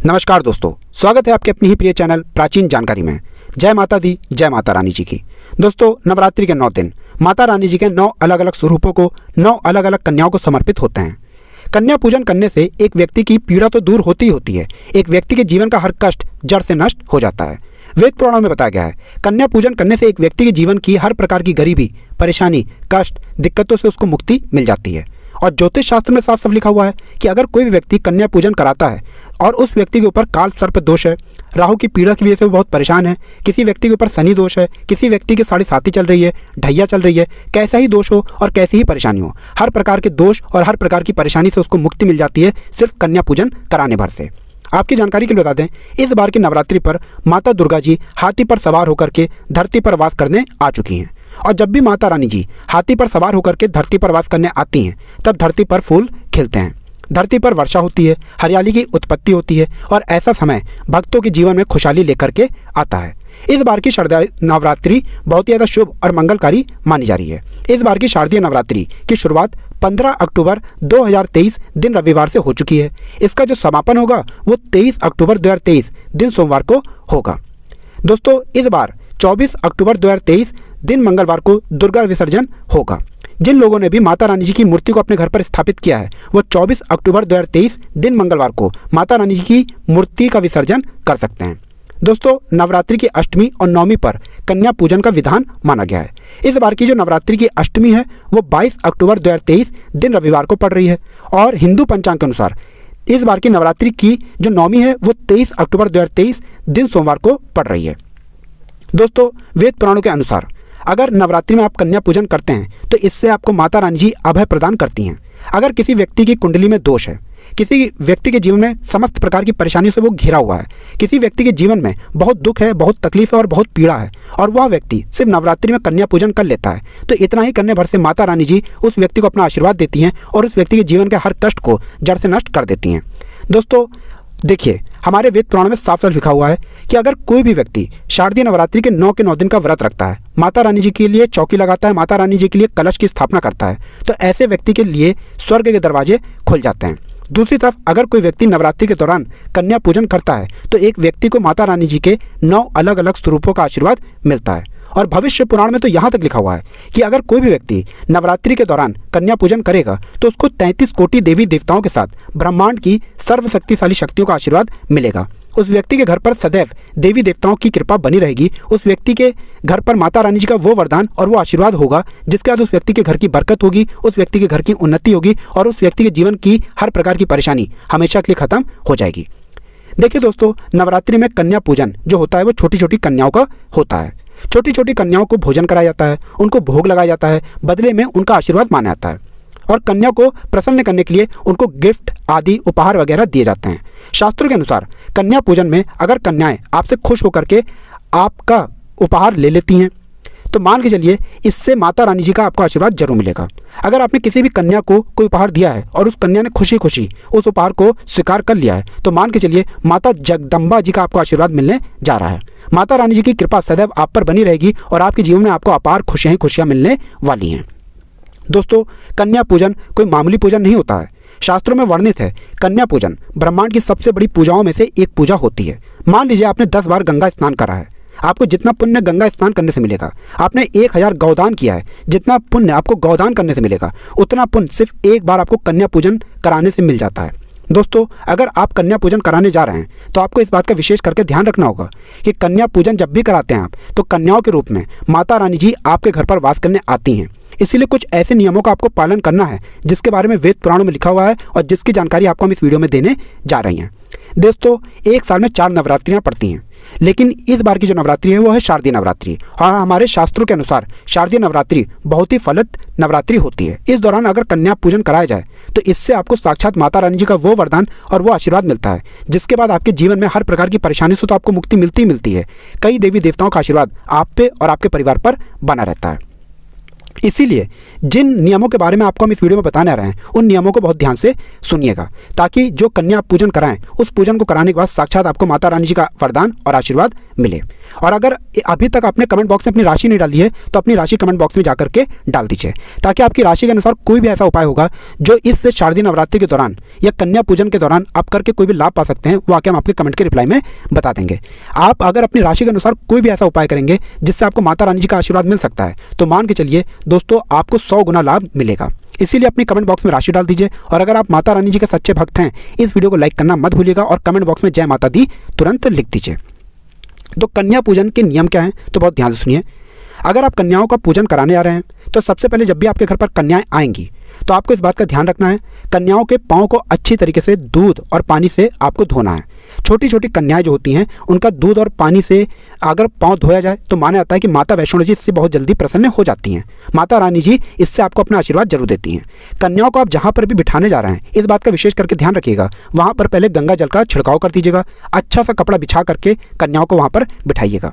नमस्कार दोस्तों, स्वागत है आपके अपनी ही प्रिय चैनल प्राचीन जानकारी में। जय माता दी, जय माता रानी जी की। दोस्तों, नवरात्रि के 9 दिन माता रानी जी के 9 अलग अलग स्वरूपों को 9 अलग अलग कन्याओं को समर्पित होते हैं। कन्या पूजन करने से एक व्यक्ति की पीड़ा तो दूर होती ही होती है, एक व्यक्ति के जीवन का हर कष्ट जड़ से नष्ट हो जाता है। वेद पुराणों में बताया गया है, कन्या पूजन करने से एक व्यक्ति के जीवन की हर प्रकार की गरीबी, परेशानी, कष्ट, दिक्कतों से उसको मुक्ति मिल जाती है। और ज्योतिष शास्त्र में साफ साफ लिखा हुआ है कि अगर कोई भी व्यक्ति कन्या पूजन कराता है और उस व्यक्ति के ऊपर काल सर्प दोष है, राहु की पीड़ा की वजह से वो बहुत परेशान है, किसी व्यक्ति के ऊपर शनि दोष है, किसी व्यक्ति की 7.5 चल रही है, ढैया चल रही है, कैसा ही दोष हो और कैसी ही परेशानी हो, हर प्रकार के दोष और हर प्रकार की परेशानी से उसको मुक्ति मिल जाती है सिर्फ कन्या पूजन कराने भर से। आपकी जानकारी के लिए बता दें, इस बार की नवरात्रि पर माता दुर्गा जी हाथी पर सवार होकर के धरती पर वास करने आ चुकी हैं। और जब भी माता रानी जी हाथी पर सवार होकर के धरती पर वास करने आती हैं, तब धरती पर फूल खिलते हैं, धरती पर वर्षा होती है, हरियाली की उत्पत्ति होती है और ऐसा समय भक्तों के जीवन में खुशहाली लेकर के आता है। इस बार की शारदीय नवरात्रि बहुत ही ज़्यादा शुभ और मंगलकारी मानी जा रही है। इस बार की शारदीय नवरात्रि की शुरुआत 15 अक्टूबर 2023 दिन रविवार से हो चुकी है। इसका जो समापन होगा वो 23 अक्टूबर 2023 दिन सोमवार को होगा। दोस्तों, इस बार 24 अक्टूबर 2023 दिन मंगलवार को दुर्गा विसर्जन होगा। जिन लोगों ने भी माता रानी जी की मूर्ति को अपने घर पर स्थापित किया है, वो 24 अक्टूबर 2023 दिन मंगलवार को माता रानी जी की मूर्ति का विसर्जन कर सकते हैं। दोस्तों, नवरात्रि की अष्टमी और नवमी पर कन्या पूजन का विधान माना गया है। इस बार की जो नवरात्रि की अष्टमी है वो 22 अक्टूबर 2023 दिन रविवार को पड़ रही है और हिंदू पंचांग के अनुसार इस बार की नवरात्रि की जो नवमी है वो 23 अक्टूबर 2023 दिन सोमवार को पड़ रही है। दोस्तों, वेद पुराणों के अनुसार अगर नवरात्रि में आप कन्या पूजन करते हैं तो इससे आपको माता रानी जी अभय प्रदान करती हैं। अगर किसी व्यक्ति की कुंडली में दोष है, किसी व्यक्ति के जीवन में समस्त प्रकार की परेशानियों से वो घिरा हुआ है, किसी व्यक्ति के जीवन में बहुत दुख है, बहुत तकलीफ है और बहुत पीड़ा है, और वह व्यक्ति सिर्फ नवरात्रि में कन्या पूजन कर लेता है, तो इतना ही करने भर से माता रानी जी उस व्यक्ति को अपना आशीर्वाद देती हैं और उस व्यक्ति के जीवन के हर कष्ट को जड़ से नष्ट कर देती हैं। दोस्तों, देखिए, हमारे वेद पुराण में साफ साफ लिखा हुआ है कि अगर कोई भी व्यक्ति शारदीय नवरात्रि के 9 के 9 दिन का व्रत रखता है, माता रानी जी के लिए चौकी लगाता है, माता रानी जी के लिए कलश की स्थापना करता है, तो ऐसे व्यक्ति के लिए स्वर्ग के दरवाजे खुल जाते हैं। दूसरी तरफ अगर कोई व्यक्ति नवरात्रि के दौरान कन्या पूजन करता है तो एक व्यक्ति को माता रानी जी के 9 अलग अलग स्वरूपों का आशीर्वाद मिलता है। और भविष्य पुराण में तो यहाँ तक लिखा हुआ है कि अगर कोई भी व्यक्ति नवरात्रि के दौरान कन्या पूजन करेगा तो उसको 33 कोटि देवी देवताओं के साथ ब्रह्मांड की सर्वशक्तिशाली शक्तियों का आशीर्वाद मिलेगा। उस व्यक्ति के घर पर सदैव देवी देवताओं की कृपा बनी रहेगी। उस व्यक्ति के घर पर माता रानी जी का वो वरदान और वो आशीर्वाद होगा जिसके बाद उस व्यक्ति के घर की बरकत होगी, उस व्यक्ति के घर की उन्नति होगी और उस व्यक्ति के जीवन की हर प्रकार की परेशानी हमेशा के लिए खत्म हो जाएगी। देखिए दोस्तों, नवरात्रि में कन्या पूजन जो होता है वो छोटी छोटी कन्याओं का होता है। छोटी छोटी कन्याओं को भोजन कराया जाता है, उनको भोग लगाया जाता है, बदले में उनका आशीर्वाद माना जाता है और कन्या को प्रसन्न करने के लिए उनको गिफ्ट आदि उपहार वगैरह दिए जाते हैं। शास्त्रों के अनुसार कन्या पूजन में अगर कन्याएं आपसे खुश होकर के आपका उपहार ले लेती हैं तो मान के चलिए इससे माता रानी जी का आपको आशीर्वाद जरूर मिलेगा। अगर आपने किसी भी कन्या को कोई उपहार दिया है और उस कन्या ने खुशी खुशी उस उपहार को स्वीकार कर लिया है तो मान के चलिए माता जगदम्बा जी का आपको आशीर्वाद मिलने जा रहा है। माता रानी जी की कृपा सदैव आप पर बनी रहेगी और आपके जीवन में आपको अपार खुशियां ही खुशियां मिलने वाली हैं। दोस्तों, कन्या पूजन कोई मामूली पूजन नहीं होता है। शास्त्रों में वर्णित है, कन्या पूजन ब्रह्मांड की सबसे बड़ी पूजाओं में से एक पूजा होती है। मान लीजिए आपने 10 बार गंगा स्नान करा है, आपको जितना पुण्य गंगा स्नान करने से मिलेगा, आपने 1000 गौदान किया है, जितना पुण्य आपको गौदान करने से मिलेगा उतना पुण्य सिर्फ एक बार आपको कन्या पूजन कराने से मिल जाता है। दोस्तों, अगर आप कन्या पूजन कराने जा रहे हैं तो आपको इस बात का विशेष करके ध्यान रखना होगा कि कन्या पूजन जब भी कराते हैं आप तो कन्याओं के रूप में माता रानी जी आपके घर पर वास करने आती हैं। इसीलिए कुछ ऐसे नियमों का आपको पालन करना है जिसके बारे में वेद पुराणों में लिखा हुआ है और जिसकी जानकारी आपको हम इस वीडियो में देने जा रही हैं। दोस्तों, एक साल में 4 नवरात्रियां पड़ती हैं, लेकिन इस बार की जो नवरात्रि है वो है शारदीय नवरात्रि और हमारे शास्त्रों के अनुसार शारदीय नवरात्रि बहुत ही फलित नवरात्रि होती है। इस दौरान अगर कन्या पूजन कराया जाए तो इससे आपको साक्षात माता रानी जी का वो वरदान और वो आशीर्वाद मिलता है जिसके बाद आपके जीवन में हर प्रकार की परेशानी से तो आपको मुक्ति मिलती ही मिलती है, कई देवी देवताओं का आशीर्वाद आप पे और आपके परिवार पर बना रहता है। इसीलिए जिन नियमों के बारे में आपको हम इस वीडियो में बताने आ रहे हैं उन नियमों को बहुत ध्यान से सुनिएगा, ताकि जो कन्या आप पूजन कराएं उस पूजन को कराने के बाद साक्षात आपको माता रानी जी का वरदान और आशीर्वाद मिले। और अगर अभी तक आपने कमेंट बॉक्स में अपनी राशि नहीं डाली है तो अपनी राशि कमेंट बॉक्स में जाकर के डाल दीजिए, ताकि आपकी राशि के अनुसार कोई भी ऐसा उपाय होगा जो इस शारदीय नवरात्रि के दौरान या कन्या पूजन के दौरान आप करके कोई भी लाभ पा सकते हैं, वो आके हम आपके कमेंट के रिप्लाई में बता देंगे। आप अगर अपनी राशि के अनुसार कोई भी ऐसा उपाय करेंगे जिससे आपको माता रानी जी का आशीर्वाद मिल सकता है, तो मान के चलिए दोस्तों आपको 100 गुना लाभ मिलेगा। इसीलिए अपनी कमेंट बॉक्स में राशि डाल दीजिए। और अगर आप माता रानी जी के सच्चे भक्त हैं, इस वीडियो को लाइक करना मत भूलिएगा और कमेंट बॉक्स में जय माता दी तुरंत लिख दीजिए। तो कन्या पूजन के नियम क्या हैं, तो बहुत ध्यान से सुनिए। अगर आप कन्याओं का पूजन कराने आ रहे हैं तो सबसे पहले जब भी आपके घर पर कन्याएं आएंगी तो आपको इस बात का ध्यान रखना है, कन्याओं के पाँव को अच्छी तरीके से दूध और पानी से आपको धोना है। छोटी छोटी कन्याएं जो होती हैं उनका दूध और पानी से अगर पाँव धोया जाए तो माना जाता है कि माता वैष्णो जी इससे बहुत जल्दी प्रसन्न हो जाती हैं। माता रानी जी इससे आपको अपना आशीर्वाद जरूर देती हैं। कन्याओं को आप जहाँ पर भी बिठाने जा रहे हैं इस बात का विशेष करके ध्यान रखिएगा, वहाँ पर पहले गंगा जल का छिड़काव कर दीजिएगा। अच्छा सा कपड़ा बिछा करके कन्याओं को वहाँ पर बिठाइएगा।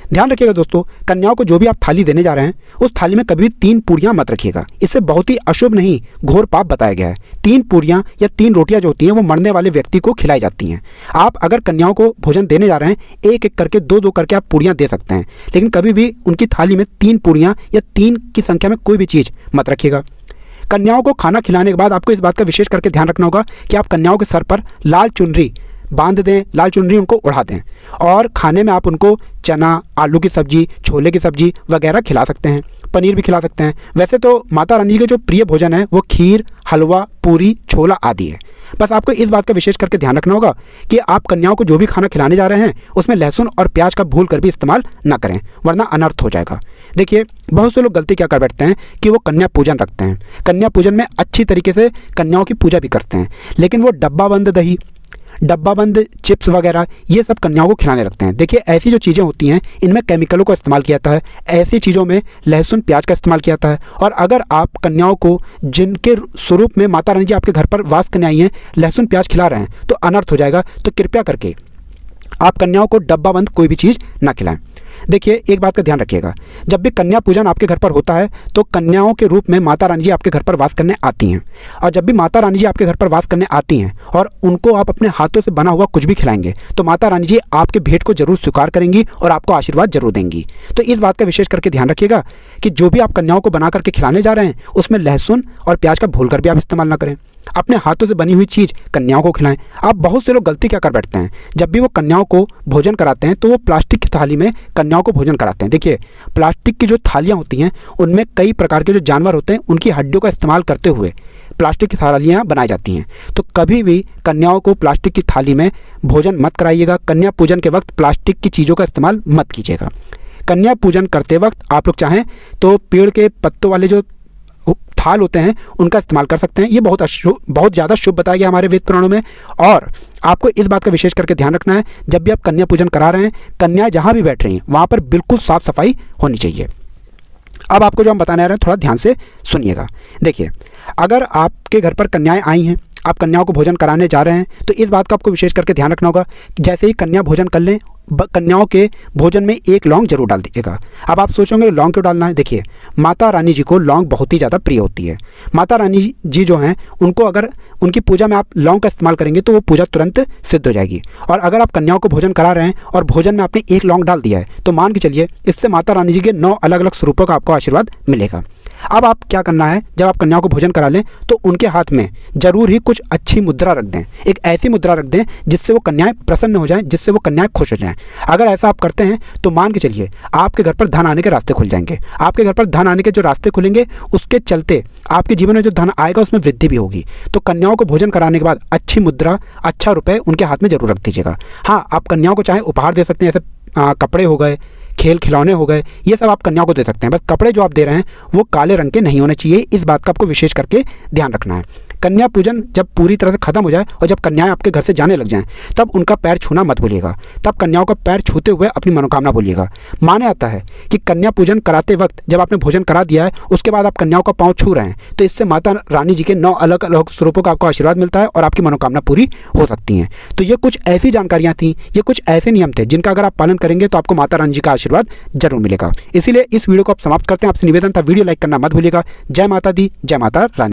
ध्यान रखिएगा दोस्तों, कन्याओं को जो भी आप थाली देने जा रहे हैं उस थाली में कभी 3 पूड़ियाँ मत रखिएगा। इससे बहुत ही अशुभ नहीं घोर पाप बताया गया है। 3 पूड़ियाँ या 3 रोटियाँ जो होती हैं वो मरने वाले व्यक्ति को खिलाई जाती हैं। आप अगर कन्याओं को भोजन देने जा रहे हैं एक एक करके 2-2 करके आप पूड़ियाँ दे सकते हैं, लेकिन कभी भी उनकी थाली में 3 पूड़ियाँ या 3 की संख्या में कोई भी चीज़ मत रखिएगा। कन्याओं को खाना खिलाने के बाद आपको इस बात का विशेष करके ध्यान रखना होगा कि आप कन्याओं के सर पर लाल चुनरी बांध दें, लाल चुनरी उनको उड़ा दें। और खाने में आप उनको चना, आलू की सब्जी, छोले की सब्जी वगैरह खिला सकते हैं, पनीर भी खिला सकते हैं। वैसे तो माता रानी के जो प्रिय भोजन है वो खीर, हलवा, पूरी, छोला आदि है। बस आपको इस बात का विशेष करके ध्यान रखना होगा कि आप कन्याओं को जो भी खाना खिलाने जा रहे हैं उसमें लहसुन और प्याज का भूल कर भी इस्तेमाल ना करें, वरना अनर्थ हो जाएगा। देखिए बहुत से लोग गलती क्या कर बैठते हैं कि वो कन्या पूजन रखते हैं, कन्या पूजन में अच्छी तरीके से कन्याओं की पूजा भी करते हैं, लेकिन वो डब्बा बंद दही, डब्बा बंद चिप्स वगैरह ये सब कन्याओं को खिलाने लगते हैं। देखिए ऐसी जो चीज़ें होती हैं इनमें केमिकलों का इस्तेमाल किया जाता है, ऐसी चीज़ों में लहसुन प्याज का इस्तेमाल किया जाता है। और अगर आप कन्याओं को जिनके स्वरूप में माता रानी जी आपके घर पर वास करने आई हैं लहसुन प्याज खिला रहे हैं तो अनर्थ हो जाएगा। तो कृपया करके आप कन्याओं को डब्बा बंद कोई भी चीज़ ना खिलाएं। देखिए एक बात का ध्यान रखिएगा, जब भी कन्या पूजन आपके घर पर होता है तो कन्याओं के रूप में माता रानी जी आपके घर पर वास करने आती हैं। और जब भी माता रानी जी आपके घर पर वास करने आती हैं और उनको आप अपने हाथों से बना हुआ कुछ भी खिलाएंगे तो माता रानी जी आपके भेंट को जरूर स्वीकार करेंगी और आपको आशीर्वाद जरूर देंगी। तो इस बात का विशेष करके ध्यान रखिएगा कि जो भी आप कन्याओं को बना करके खिलाने जा रहे हैं उसमें लहसुन और प्याज का भूल कर भी आप इस्तेमाल ना करें। अपने हाथों से बनी हुई चीज़ कन्याओं को खिलाएं। आप बहुत से लोग गलती क्या कर बैठते हैं, जब भी वो कन्याओं को भोजन कराते हैं तो वो प्लास्टिक की थाली में कन्याओं को भोजन कराते हैं। देखिए प्लास्टिक की जो थालियाँ होती हैं उनमें कई प्रकार के जो जानवर होते हैं उनकी हड्डियों का इस्तेमाल करते हुए प्लास्टिक की थालियाँ बनाई जाती हैं। तो कभी भी कन्याओं को प्लास्टिक की थाली में भोजन मत कराइएगा। कन्या पूजन के वक्त प्लास्टिक की चीज़ों का इस्तेमाल मत कीजिएगा। कन्या पूजन करते वक्त आप लोग चाहें तो पेड़ के पत्तों वाले जो थाल होते हैं उनका इस्तेमाल कर सकते हैं। ये बहुत ज़्यादा शुभ बताया गया हमारे वेद पुराणों में। और आपको इस बात का विशेष करके ध्यान रखना है, जब भी आप कन्या पूजन करा रहे हैं कन्या जहाँ भी बैठ रही हैं वहाँ पर बिल्कुल साफ सफाई होनी चाहिए। अब आपको जो हम बताने आ रहे हैं थोड़ा ध्यान से सुनिएगा। देखिए अगर आपके घर पर कन्याएं आई हैं, आप कन्याओं को भोजन कराने जा रहे हैं तो इस बात का आपको विशेष करके ध्यान रखना होगा, जैसे ही कन्या भोजन कर लें कन्याओं के भोजन में 1 लौंग जरूर डाल दीजिएगा। अब आप सोचोगे लौंग क्यों डालना है, देखिए माता रानी जी को लौंग बहुत ही ज़्यादा प्रिय होती है। माता रानी जी जो हैं उनको अगर उनकी पूजा में आप लौंग का इस्तेमाल करेंगे तो वो पूजा तुरंत सिद्ध हो जाएगी। और अगर आप कन्याओं को भोजन करा रहे हैं और भोजन में आपने 1 लौंग डाल दिया है तो मान के चलिए इससे माता रानी जी के 9 अलग अलग स्वरूपों का आपको आशीर्वाद मिलेगा। अब आप क्या करना है, जब आप कन्याओं को भोजन करा लें तो उनके हाथ में जरूर ही कुछ अच्छी मुद्रा रख दें, एक ऐसी मुद्रा रख दें जिससे वो कन्याएं प्रसन्न हो जाएं, जिससे वो कन्याएं खुश हो जाएं। अगर ऐसा आप करते हैं तो मान के चलिए आपके घर पर धन आने के रास्ते खुल जाएंगे। आपके घर पर धन आने के जो रास्ते खुलेंगे उसके चलते आपके जीवन में जो धन आएगा उसमें वृद्धि भी होगी। तो कन्याओं को भोजन कराने के बाद अच्छी मुद्रा, अच्छा रुपये उनके हाथ में जरूर रख दीजिएगा। हाँ, आप कन्याओं को चाहे उपहार दे सकते हैं, जैसे कपड़े हो गए, खेल खिलौने हो गए, ये सब आप कन्याओं को दे सकते हैं। बस कपड़े जो आप दे रहे हैं वो काले रंग के नहीं होने चाहिए, इस बात का आपको विशेष करके ध्यान रखना है। कन्या पूजन जब पूरी तरह से खत्म हो जाए और जब कन्याएं आपके घर से जाने लग जाएं, तब उनका पैर छूना मत भूलिएगा। तब कन्याओं का पैर छूते हुए अपनी मनोकामना बोलिएगा। माना जाता है कि कन्या पूजन कराते वक्त जब आपने भोजन करा दिया है, उसके बाद आप कन्याओं का पाँव छू रहे हैं, तो इससे माता रानी जी के 9 अलग अलग स्वरूपों का आपको आशीर्वाद मिलता है और आपकी मनोकामना पूरी हो सकती है। तो ये कुछ ऐसी जानकारियाँ थी, ये कुछ ऐसे नियम थे जिनका अगर आप पालन करेंगे तो आपको माता रानी जी का आशीर्वाद जरूर मिलेगा। इसीलिए इस वीडियो को आप समाप्त करते हैं। आपसे निवेदन था, वीडियो लाइक करना मत भूलिएगा। जय माता दी, जय माता रानी।